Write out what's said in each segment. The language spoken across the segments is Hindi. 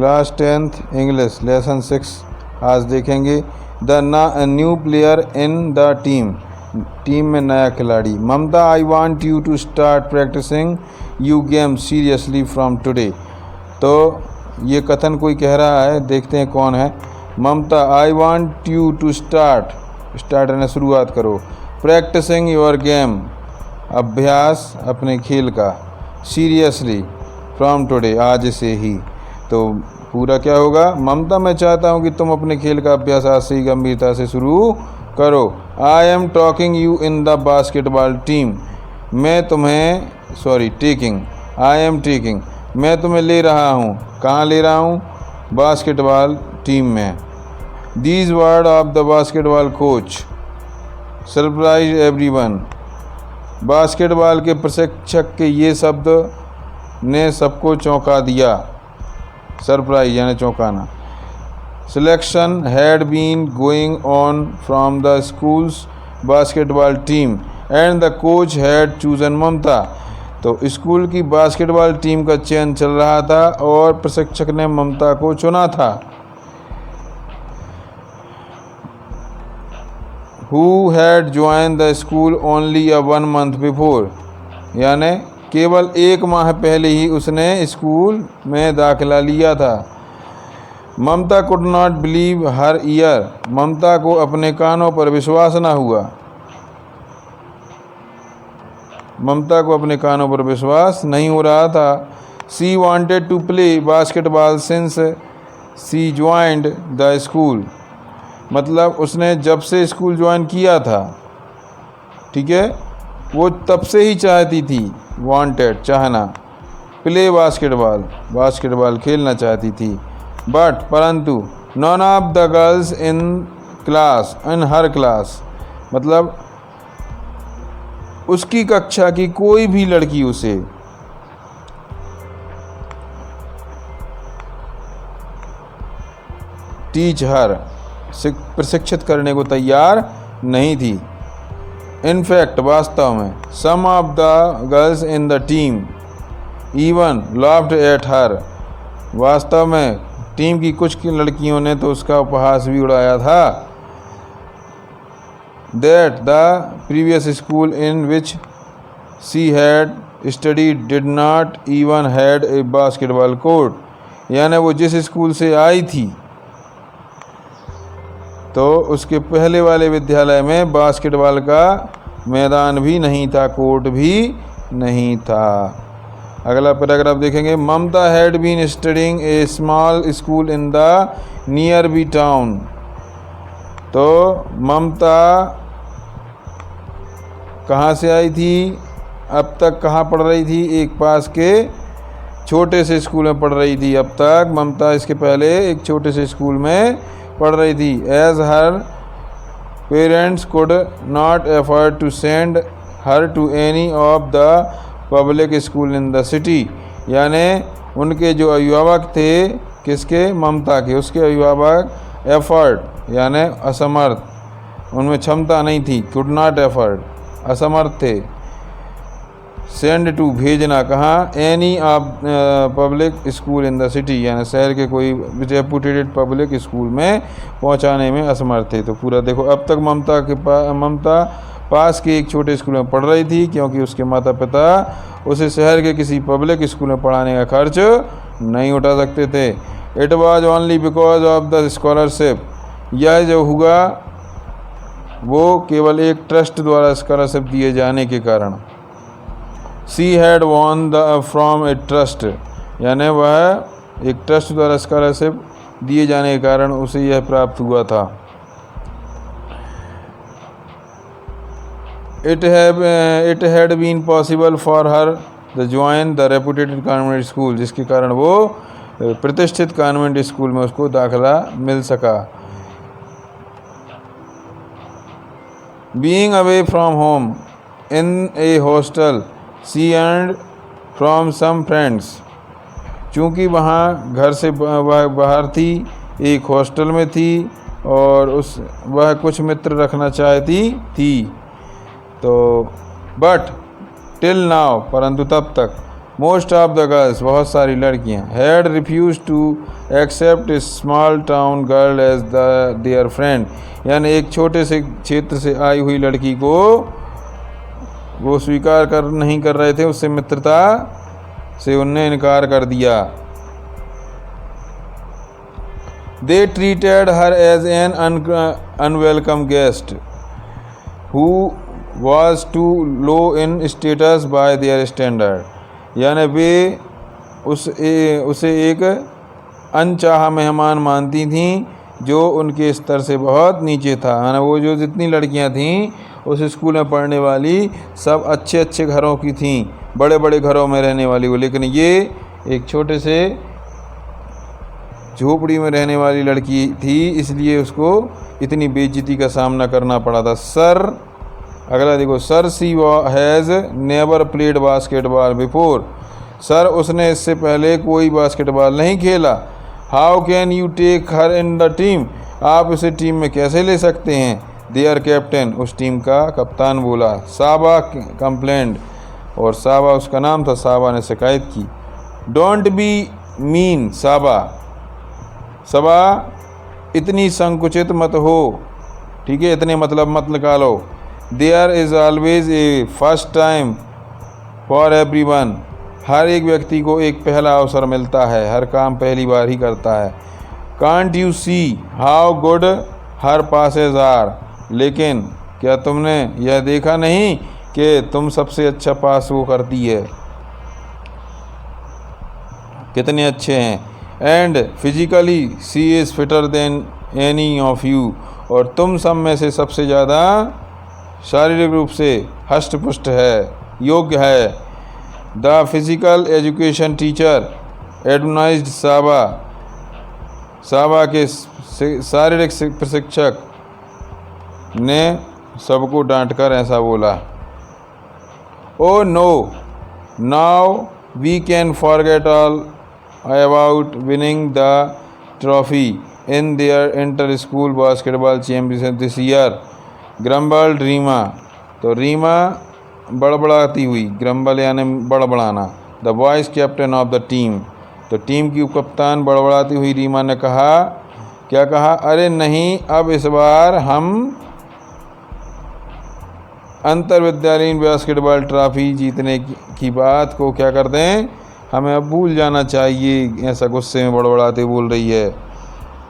क्लास 10th इंग्लिश लेसन 6 आज देखेंगे। The new player in the team में नया खिलाड़ी। Mamta, I want you to start practicing you game seriously from today. तो ये कथन कोई कह रहा है, देखते हैं कौन है। Mamta, I want you to start यानी शुरुआत करो, प्रैक्टिसिंग योर गेम अभ्यास अपने खेल का, सीरियसली फ्रॉम टुडे आज से ही। तो पूरा क्या होगा, ममता मैं चाहता हूँ कि तुम अपने खेल का अभ्यास आज से ही गंभीरता से शुरू करो। I am talking you in the basketball team. मैं तुम्हें टेकिंग, आई एम टेकिंग मैं तुम्हें ले रहा हूँ। कहाँ ले रहा हूँ, बास्केटबॉल टीम में। These word of the basketball coach surprise everyone. Basketball के प्रशिक्षक के ये शब्द ने सबको चौंका दिया। सरप्राइज यानी चौंकाना। Selection had been going on from the schools basketball team and the coach had chosen Mamta. तो स्कूल की बास्केटबॉल टीम का चयन चल रहा था और प्रशिक्षक ने ममता को चुना था। Who had joined the school only a 1 month before। यानी केवल 1 माह पहले ही उसने स्कूल में दाखिला लिया था। ममता could not believe her ear। ममता को अपने कानों पर विश्वास न हुआ। ममता को अपने कानों पर विश्वास नहीं हो रहा था। She wanted to play basketball since she joined the school। मतलब उसने जब से स्कूल ज्वाइन किया था, ठीक है, वो तब से ही चाहती थी, वांटेड चाहना, प्ले बास्केटबॉल खेलना चाहती थी। बट परंतु none of the girls in her class, मतलब उसकी कक्षा की कोई भी लड़की उसे टीच हर प्रशिक्षित करने को तैयार नहीं थी। इनफैक्ट वास्तव में some of the girls in the team even laughed at her. वास्तव में टीम की कुछ लड़कियों ने तो उसका उपहास भी उड़ाया था। That the previous school in which she had studied did not even had a basketball court. यानी वो जिस स्कूल से आई थी तो उसके पहले वाले विद्यालय में बास्केटबॉल का मैदान भी नहीं था, कोर्ट भी नहीं था। अगला पैराग्राफ देखेंगे। Mamta had been studying a small school in the near by town. तो ममता कहाँ से आई थी, अब तक कहाँ पढ़ रही थी, एक पास के छोटे से स्कूल में पढ़ रही थी। अब तक ममता इसके पहले एक छोटे से स्कूल में पढ़ रही थी। As her parents could not afford to send her to any of the public school in the city. यानी उनके जो अभिभावक थे, किसके, ममता के, उसके अभिभावक एफर्ड यानी असमर्थ, उनमें क्षमता नहीं थी, कुड नॉट एफर्ड असमर्थ थे। सेंड टू भेजना, कहाँ, any of public school in the city यानी शहर के कोई रेपुटेटेड पब्लिक स्कूल में पहुंचाने में असमर्थ थे। तो पूरा देखो। अब तक ममता पास के एक छोटे स्कूल में पढ़ रही थी क्योंकि उसके माता पिता उसे शहर के किसी पब्लिक स्कूल में पढ़ाने का खर्च नहीं उठा सकते थे। It was only because of the scholarship. यह जो हुआ वो केवल एक ट्रस्ट द्वारा स्कॉलरशिप दिए जाने के कारण। She had won from a trust यानी वह एक ट्रस्ट द्वारा स्कॉलरशिप दिए जाने के कारण उसे यह प्राप्त हुआ था। It had been possible for her the join the reputed convent school, जिसके कारण वो प्रतिष्ठित कॉन्वेंट स्कूल में उसको दाखिला मिल सका। Being away from home in a hostel she earned from some friends. चूँकि वहाँ घर से बाहर थी, एक हॉस्टल में थी और वह कुछ मित्र रखना चाहती थी। तो बट टिल नाउ, परंतु तब तक, मोस्ट ऑफ द गर्ल्स बहुत सारी लड़कियां had refuse to accept small town girl as their friend, यानी एक छोटे से क्षेत्र से आई हुई लड़की को वो स्वीकार नहीं कर रहे थे, उससे मित्रता से उनने इनकार कर दिया। They treated her as an unwelcome guest who was too low in status by their standard, यानी वे उसे एक अनचाहा मेहमान मानती थीं जो उनके स्तर से बहुत नीचे था। यानी वो जो जितनी लड़कियां थीं उस स्कूल में पढ़ने वाली सब अच्छे अच्छे घरों की थीं, बड़े बड़े घरों में रहने वाली वो, लेकिन ये एक छोटे से झोपड़ी में रहने वाली लड़की थी, इसलिए उसको इतनी बेइज्जती का सामना करना पड़ा था। सर, अगला देखो, sir she has never played basketball before, sir उसने इससे पहले कोई बास्केटबॉल नहीं खेला। How can you take her in the team, आप इसे टीम में कैसे ले सकते हैं। देयर कैप्टन, उस टीम का कप्तान बोला। साबा कंप्लेंड, और साबा उसका नाम था, साबा ने शिकायत की। डोंट बी मीन साबा, सबा इतनी संकुचित मत हो, ठीक है, इतने मतलब मत निकालो। There is always a first time for everyone, हर एक व्यक्ति को एक पहला अवसर मिलता है, हर काम पहली बार ही करता है। Can't you see how good her passes are, लेकिन क्या तुमने यह देखा नहीं कि तुम सबसे अच्छा पास वो करती है, कितने अच्छे हैं। And physically she is fitter than any of you, और तुम सब में से सबसे ज़्यादा शारीरिक रूप से हष्ट पुष्ट है, योग्य है। The physical education teacher advised साबा, साबा के शारीरिक प्रशिक्षक ने सबको डांटकर ऐसा बोला। Oh no, now we can forget all about winning the trophy in their inter school basketball championship this year, grumbled Reema, तो रीमा बड़बड़ाती हुई, ग्रम्बल यानी बड़बड़ाना, the vice captain of the team, तो टीम की कप्तान बड़बड़ाती हुई रीमा ने कहा, क्या कहा, अरे नहीं, अब इस बार हम अंतर विद्यालयीन बास्केटबॉल ट्रॉफी जीतने की बात को क्या कर दें, हमें अब भूल जाना चाहिए, ऐसा गुस्से में बड़बड़ाते बोल रही है।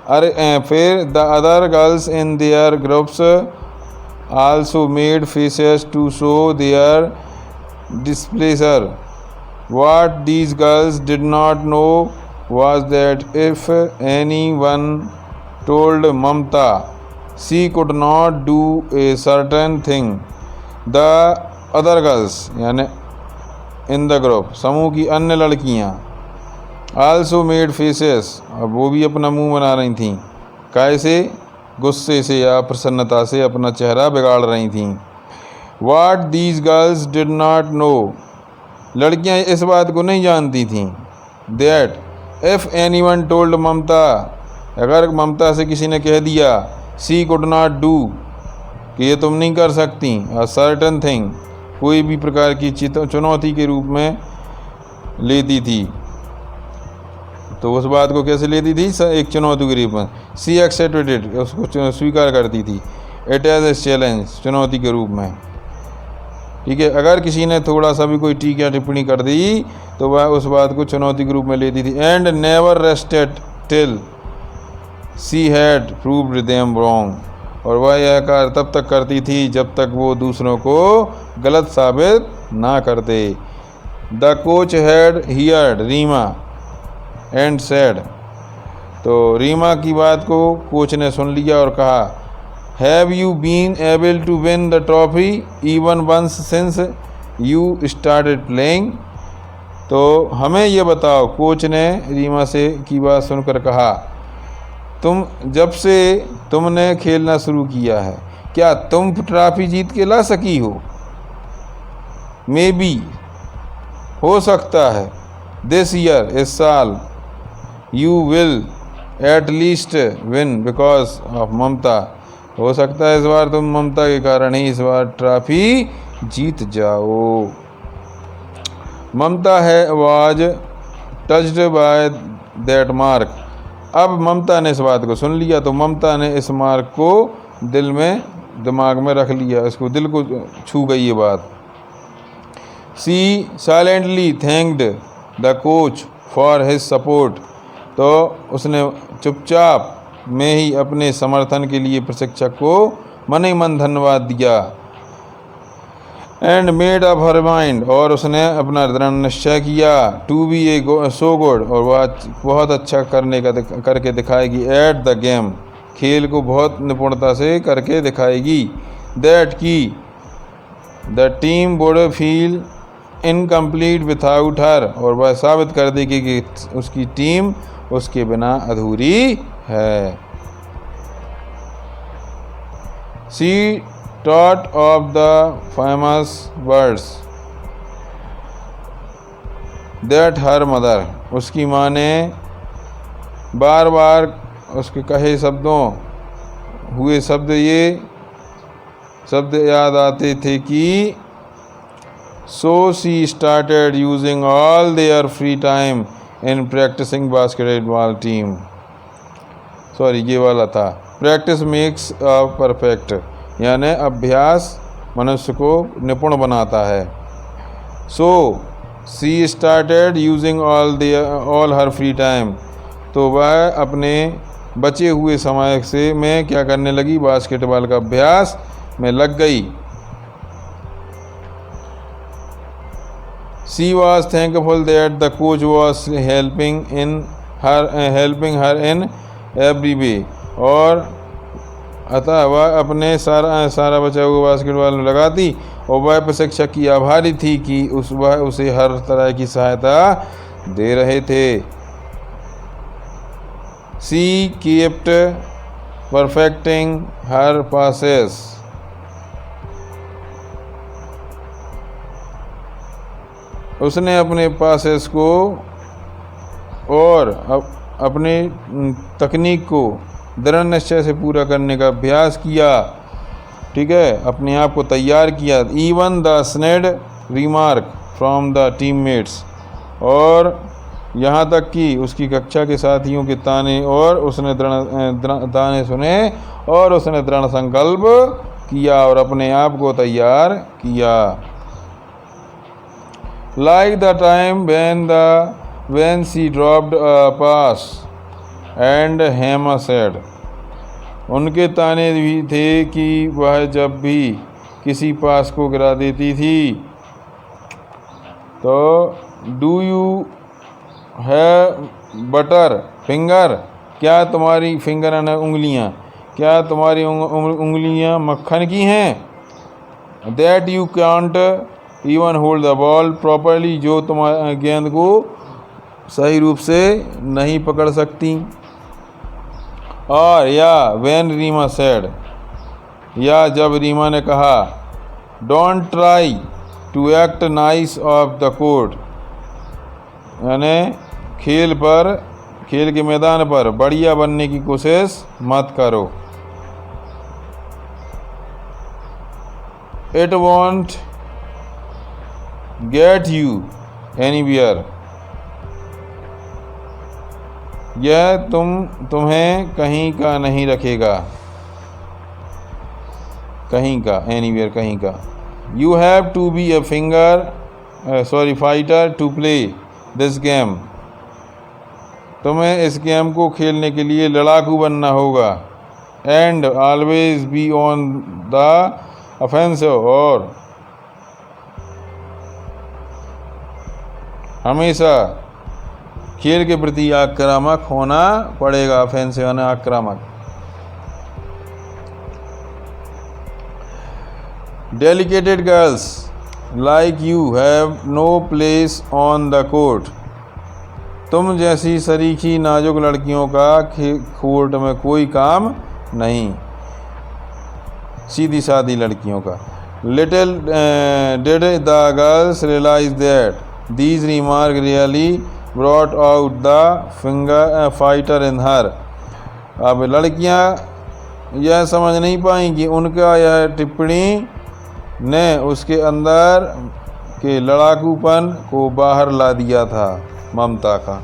अरे फिर the other girls in their groups also made faces to show their displeasure. What these girls did not know was that if anyone told Mamta she could not do a certain thing, the other girls यानी in the group, समूह की अन्य लड़कियाँ, also made faces, अब वो भी अपना मुंह बना रही थीं, कैसे, गुस्से से या प्रसन्नता से अपना चेहरा बिगाड़ रही थीं। What these girls did not know, लड़कियां इस बात को नहीं जानती थीं, दैट इफ़ एनीवन टोल्ड ममता, अगर ममता से किसी ने कह दिया, सी कुड नॉट डू, कि ये तुम नहीं कर सकती, अ सर्टन थिंग, कोई भी प्रकार की चुनौती के रूप में लेती थी, तो उस बात को कैसे लेती थी, एक चुनौती के रूप में। सी एक्सेप्टेड इट, उसको स्वीकार करती थी। इट एज ए चैलेंज, चुनौती के रूप में, ठीक है। अगर किसी ने थोड़ा सा भी कोई टीका टिप्पणी कर दी तो वह उस बात को चुनौती के रूप में लेती थी। And never rested till she had proved them wrong, और वह यह कार्य तब तक करती थी जब तक वो दूसरों को गलत साबित ना करते। The coach had heard Reema and said, तो रीमा की बात को कोच ने सुन लिया और कहा, have you been able to win the trophy even once since you started playing, तो हमें ये बताओ, कोच ने रीमा से की बात सुनकर कहा, तुम जब से तुमने खेलना शुरू किया है, क्या तुम ट्रॉफी जीत के ला सकी हो। मे बी, हो सकता है, दिस ईयर, इस साल, you will at least win because of Mamta, हो सकता है इस बार तुम ममता के कारण ही इस बार ट्रॉफी जीत जाओ। ममता है was touched by that mark, अब ममता ने इस बात को सुन लिया, तो ममता ने इस मार्क को दिमाग में रख लिया, इसको दिल को छू गई ये बात। She silently thanked the coach for his support, तो उसने चुपचाप में ही अपने समर्थन के लिए प्रशिक्षक को मन ही मन धन्यवाद दिया। And made up her mind, और उसने अपना दृढ़ निश्चय किया, to be a so good, और वह बहुत अच्छा करके दिखाएगी, एट द गेम, खेल को बहुत निपुणता से करके दिखाएगी, दैट की the team would feel incomplete without her, और वह साबित कर देगी कि उसकी टीम उसके बिना अधूरी है। She taught of the famous words that her mother, उसकी माँ ने बार बार उसके कहे हुए शब्द याद आते थे कि so she started using all their free time in practicing basketball team, ये वाला था, practice makes perfect, यानी अभ्यास मनुष्य को निपुण बनाता है। सो सी स्टार्टेड यूजिंग ऑल हर फ्री टाइम, तो वह अपने बचे हुए समय में क्या करने लगी, बास्केटबॉल का अभ्यास में लग गई। She was thankful that the coach was helping her in every way, और अतः वह अपने सारा बचा हुआ बास्केटबॉल में लगाती, और वह प्रशिक्षक की आभारी थी कि वह उसे हर तरह की सहायता दे रहे थे। She kept perfecting her passes, उसने अपने पासेस को और अपनी तकनीक को दृढ़ निश्चय से पूरा करने का अभ्यास किया, ठीक है, अपने आप को तैयार किया। Even the snide remark from the teammates, और यहाँ तक कि उसकी कक्षा के साथियों के ताने और उसने ताने सुने, और उसने दृढ़ संकल्प किया और अपने आप को तैयार किया। Like the time when she dropped a pass and Hema said, उनके ताने भी थे कि वह जब भी किसी पास को गिरा देती थी, तो do you have butter finger, क्या तुम्हारी फिंगर यानी उंगलियां, क्या तुम्हारी उंगलियां मक्खन की हैं, that you can't even hold the ball properly, जो तुम्हारे गेंद को सही रूप से नहीं पकड़ सकती। और या व्हेन रीमा सेड, या जब रीमा ने कहा, don't try to act nice of the court, यानी खेल के मैदान पर बढ़िया बनने की कोशिश मत करो। It won't get you anywhere, यह तुम्हें कहीं का नहीं रखेगा, कहीं का, एनीवेयर कहीं का। You have to be a fighter to play this game, तुम्हें इस गेम को खेलने के लिए लड़ाकू बनना होगा। And always be on the offensive, और हमेशा खेल के प्रति आक्रामक होना पड़ेगा, ऑफेंसिव यानी आक्रामक। Delicated girls like you have no place on the court, तुम जैसी सरीखी नाजुक लड़कियों का कोर्ट में कोई काम नहीं, सीधी सादी लड़कियों का। Little did the girls realise that these remark really brought out the fighter in her, अब लड़कियां यह समझ नहीं पाई कि उनका यह टिप्पणी ने उसके अंदर के लड़ाकूपन को बाहर ला दिया था, ममता का।